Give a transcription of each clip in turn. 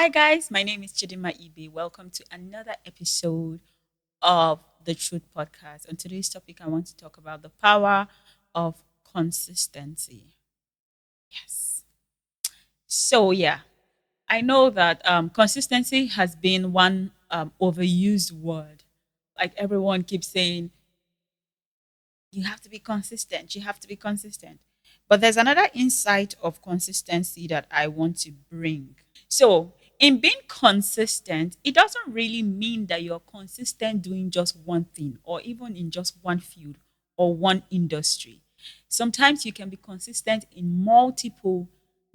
Hi guys, my name is Chidima Ibe. Welcome to another episode of the Truth Podcast. On today's topic, I want to talk about the power of consistency. Yes. So I know that consistency has been one overused word. Like everyone keeps saying, you have to be consistent. You have to be consistent. But there's another insight of consistency that I want to bring. So, in being consistent, it doesn't really mean that you're consistent doing just one thing or even in just one field or one industry. Sometimes you can be consistent in multiple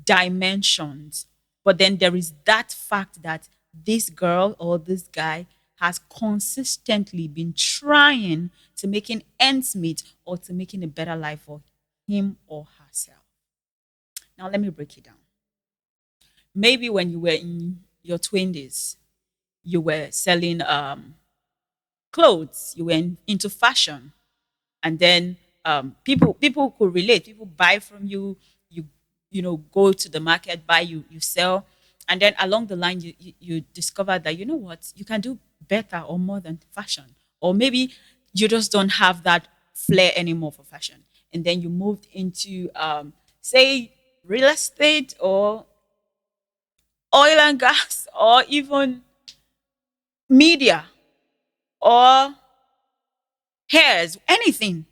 dimensions, but then there is that fact that this girl or this guy has consistently been trying to making ends meet or to making a better life for him or herself. Now, let me break it down. Maybe when you were in your 20s, you were selling clothes, you went into fashion, and then people could relate. People buy from you. You go to the market, buy, you sell, and then along the line you discover that you know what, you can do better or more than fashion, or maybe you just don't have that flair anymore for fashion, and then you moved into say real estate or oil and gas or even media or hairs, anything.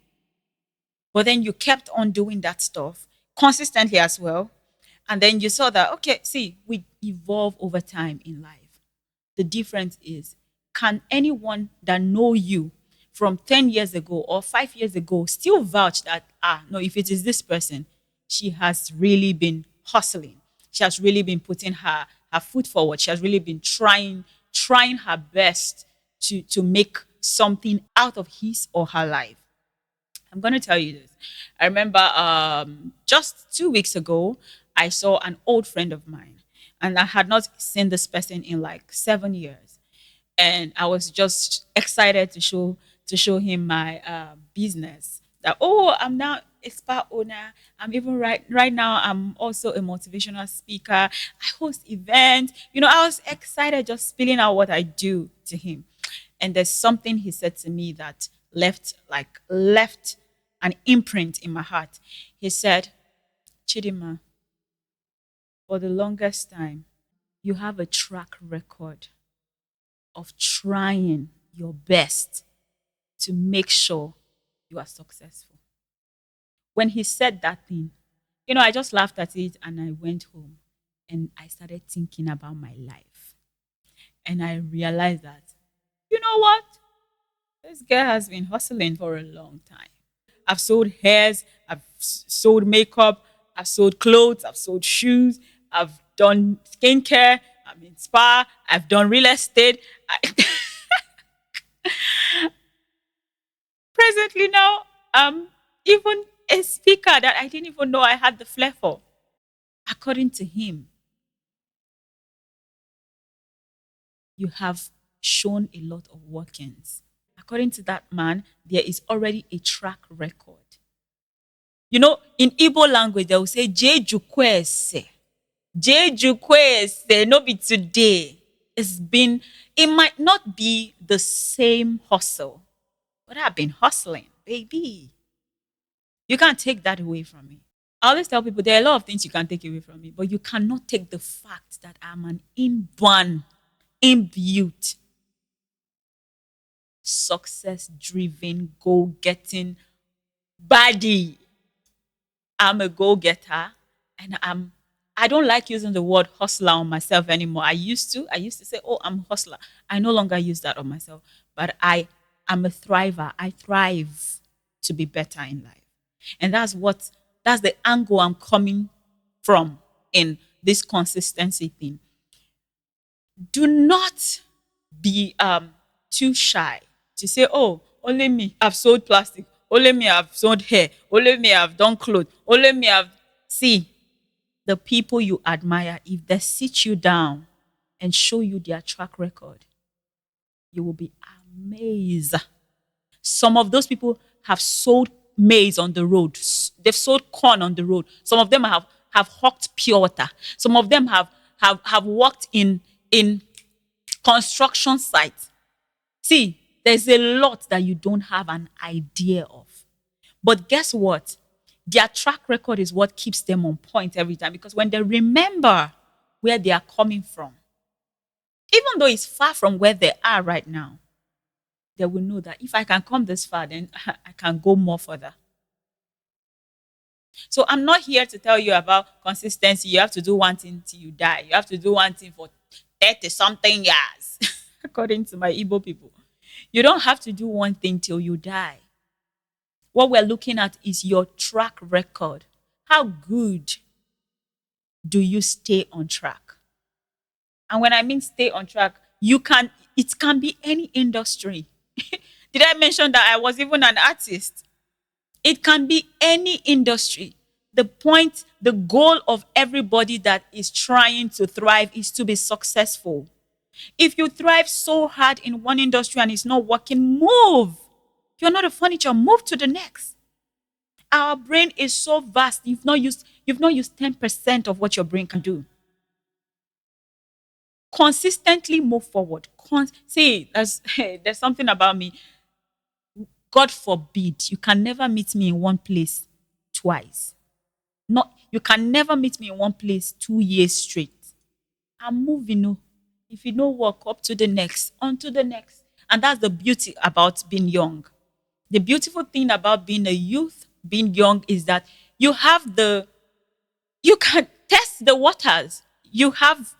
But then you kept on doing that stuff consistently as well. And then you saw that, okay, see, we evolve over time in life. The difference is, can anyone that know you from 10 years ago or 5 years ago still vouch that, no, if it is this person, she has really been hustling. She has really been putting her foot forward. She has really been trying her best to make something out of his or her life. I'm going to tell you this. I remember just 2 weeks ago, I saw an old friend of mine, and I had not seen this person in like 7 years, and I was just excited to show him my business. That, oh, I'm now a spa owner. I'm even right now. I'm also a motivational speaker. I host events. I was excited just spilling out what I do to him. And there's something he said to me that left an imprint in my heart. He said, Chidima, for the longest time, you have a track record of trying your best to make sure you are successful. When he said that thing, I just laughed at it and I went home and I started thinking about my life. And I realized that, you know what? This girl has been hustling for a long time. I've sold hairs, I've sold makeup, I've sold clothes, I've sold shoes, I've done skincare, I'm in spa, I've done real estate. Presently now, even a speaker that I didn't even know I had the flair for. According to him, you have shown a lot of workings. According to that man, there is already a track record. In Igbo language, they will say, Jejukwese. Jejukwese, no be today. It might not be the same hustle, but I've been hustling, baby. You can't take that away from me. I always tell people there are a lot of things you can take away from me, but you cannot take the fact that I'm an inborn, imbued, success driven, goal getting body. I'm a go getter, and I don't like using the word hustler on myself anymore. I used to say, oh, I'm a hustler. I no longer use that on myself, but I am a thriver. I thrive to be better in life. And that's the angle I'm coming from in this consistency thing. Do not be too shy to say, oh, only me, I've sold plastic. Only me, I've sold hair. Only me, I've done clothes. Only me, I've. See, the people you admire, if they sit you down and show you their track record, you will be amazed. Some of those people have sold maize on the road. They've sold corn on the road. Some of them have hawked pure water. Some of them have worked in construction sites. See, there's a lot that you don't have an idea of. But guess what? Their track record is what keeps them on point every time, because when they remember where they are coming from, even though it's far from where they are right now, they will know that if I can come this far, then I can go more further. So I'm not here to tell you about consistency. You have to do one thing till you die. You have to do one thing for 30 something years, according to my Igbo people. You don't have to do one thing till you die. What we're looking at is your track record. How good do you stay on track? And when I mean stay on track, it can be any industry. Did I mention that I was even an artist? It can be any industry. The goal of everybody that is trying to thrive is to be successful. If you thrive so hard in one industry and it's not working, move. You're not a furniture, move to the next. Our brain is so vast. You've not used 10% of what your brain can do. Consistently move forward. See, there's something about me. God forbid, you can never meet me in one place twice. Not you can never meet me in one place 2 years straight. I'm moving. Oh. If you don't work, up to the next, on to the next. And that's the beauty about being young. The beautiful thing about being a youth, being young, is that you can test the waters. You have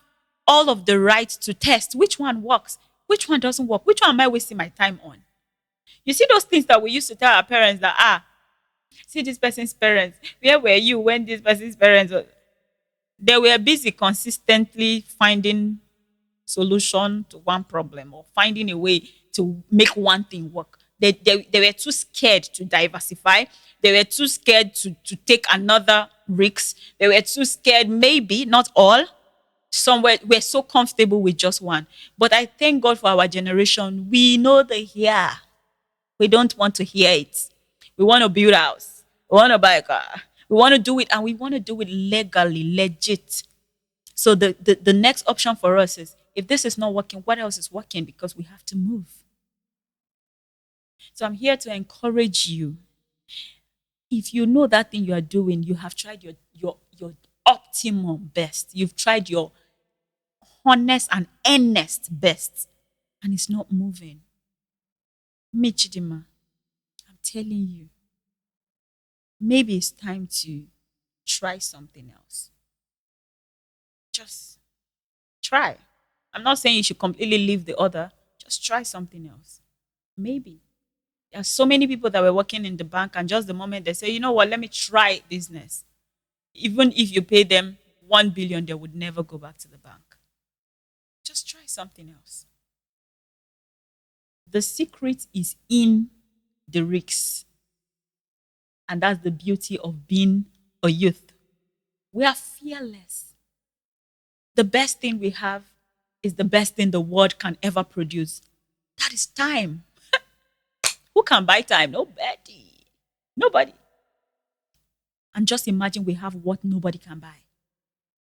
all of the right to test which one works, which one doesn't work, which one am I wasting my time on. You see those things that we used to tell our parents that, see this person's parents. Where were you when this person's parents were? They were busy consistently finding solution to one problem or finding a way to make one thing work. They were too scared to diversify. They were too scared to take another risk. They were too scared, maybe, not all. Somewhere we're so comfortable with just one. But I thank God for our generation. We know the here. We don't want to hear it. We want to build a house. We want to buy a car. We want to do it, and we want to do it legally, legit. So the next option for us is, if this is not working, what else is working? Because we have to move. So I'm here to encourage you. If you know that thing you are doing, you have tried your optimum best. You've tried your honest and earnest best, and it's not moving. Michidima, I'm telling you, maybe it's time to try something else. Just try. I'm not saying you should completely leave the other. Just try something else. Maybe. There are so many people that were working in the bank, and just the moment they say, you know what, let me try business. Even if you pay them 1 billion, they would never go back to the bank. Just try something else. The secret is in the risks. And that's the beauty of being a youth. We are fearless. The best thing we have is the best thing the world can ever produce. That is time. Who can buy time? Nobody. Nobody. And just imagine we have what nobody can buy.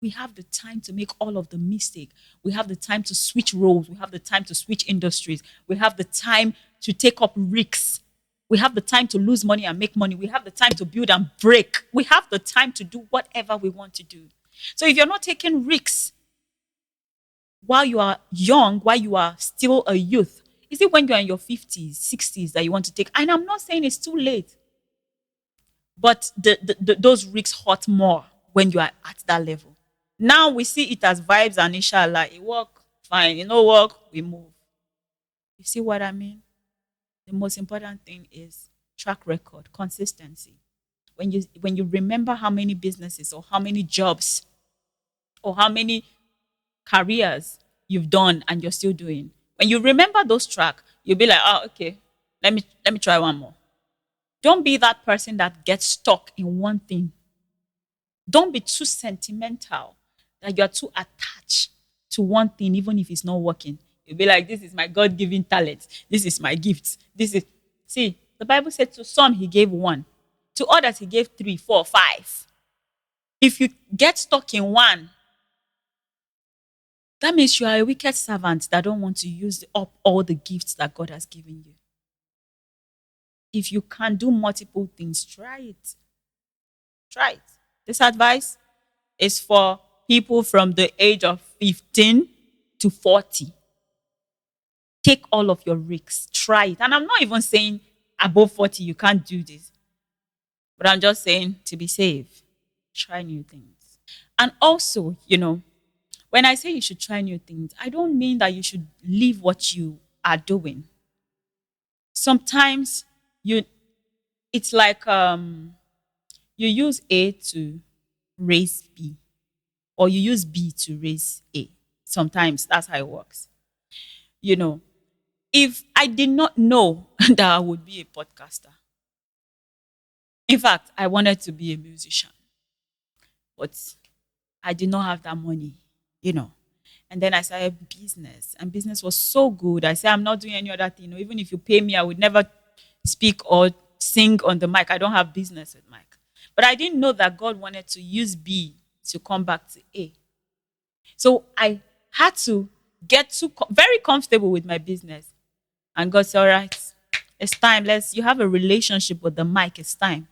We have the time to make all of the mistake. We have the time to switch roles. We have the time to switch industries. We have the time to take up risks. We have the time to lose money and make money. We have the time to build and break. We have the time to do whatever we want to do. So if you're not taking risks while you are young, while you are still a youth, is it when you're in your 50s, 60s that you want to take? And I'm not saying it's too late. But those risks hurt more when you are at that level. Now we see it as vibes, and inshallah, it work, fine. You know, work, we move. You see what I mean? The most important thing is track record, consistency. When you remember how many businesses or how many jobs or how many careers you've done and you're still doing, when you remember those track, you'll be like, oh, okay, let me try one more. Don't be that person that gets stuck in one thing. Don't be too sentimental that you're too attached to one thing, even if it's not working. You'll be like, this is my God-given talent. This is my gift. See, the Bible said to some he gave one. To others he gave 3, 4, 5. If you get stuck in one, That means you are a wicked servant that don't want to use up all the gifts that God has given you. If you can do multiple things, try it. Try it. This advice is for people from the age of 15 to 40. Take all of your risks. Try it. And I'm not even saying above 40 you can't do this. But I'm just saying to be safe, try new things. And also, when I say you should try new things, I don't mean that you should leave what you are doing. Sometimes you it's like you use A to raise B, or you use B to raise A. Sometimes that's how it works. You know, if I did not know that I would be a podcaster, in fact, I wanted to be a musician, but I did not have that money, you know. And then I started business, and business was so good. I said, I'm not doing any other thing. Even if you pay me, I would never speak or sing on the mic. I don't have business with mic. But I didn't know that God wanted to use B to come back to A. So I had to get very comfortable with my business. And God said, all right, it's time. You have a relationship with the mic. It's time.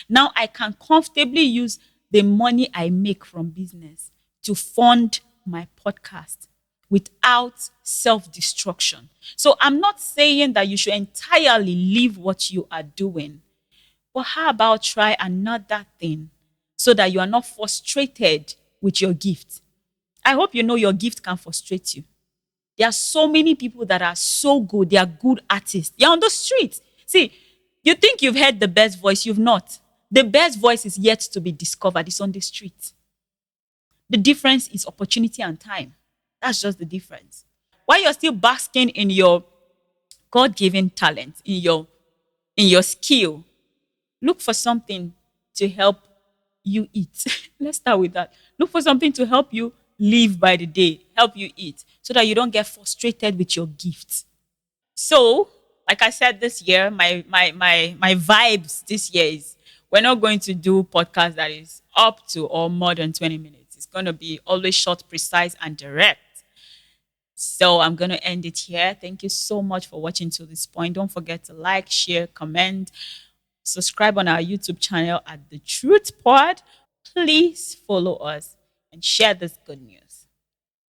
Now I can comfortably use the money I make from business to fund my podcast without self-destruction. So I'm not saying that you should entirely leave what you are doing. But how about try another thing so that you are not frustrated with your gift? I hope you know your gift can frustrate you. There are so many people that are so good. They are good artists. They're on the street. See, you think you've heard the best voice. You've not. The best voice is yet to be discovered. It's on the street. The difference is opportunity and time. That's just the difference. While you're still basking in your God-given talent, in your skill, look for something to help you eat. Let's start with that. Look for something to help you live by the day, help you eat, so that you don't get frustrated with your gifts. So, like I said this year, my vibes this year is we're not going to do podcast that is up to or more than 20 minutes. It's going to be always short, precise, and direct. So I'm going to end it here. Thank you so much for watching to this point. Don't forget to like, share, comment, subscribe on our YouTube channel at DeTruthPod. Please follow us and share this good news.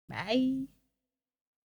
Bye.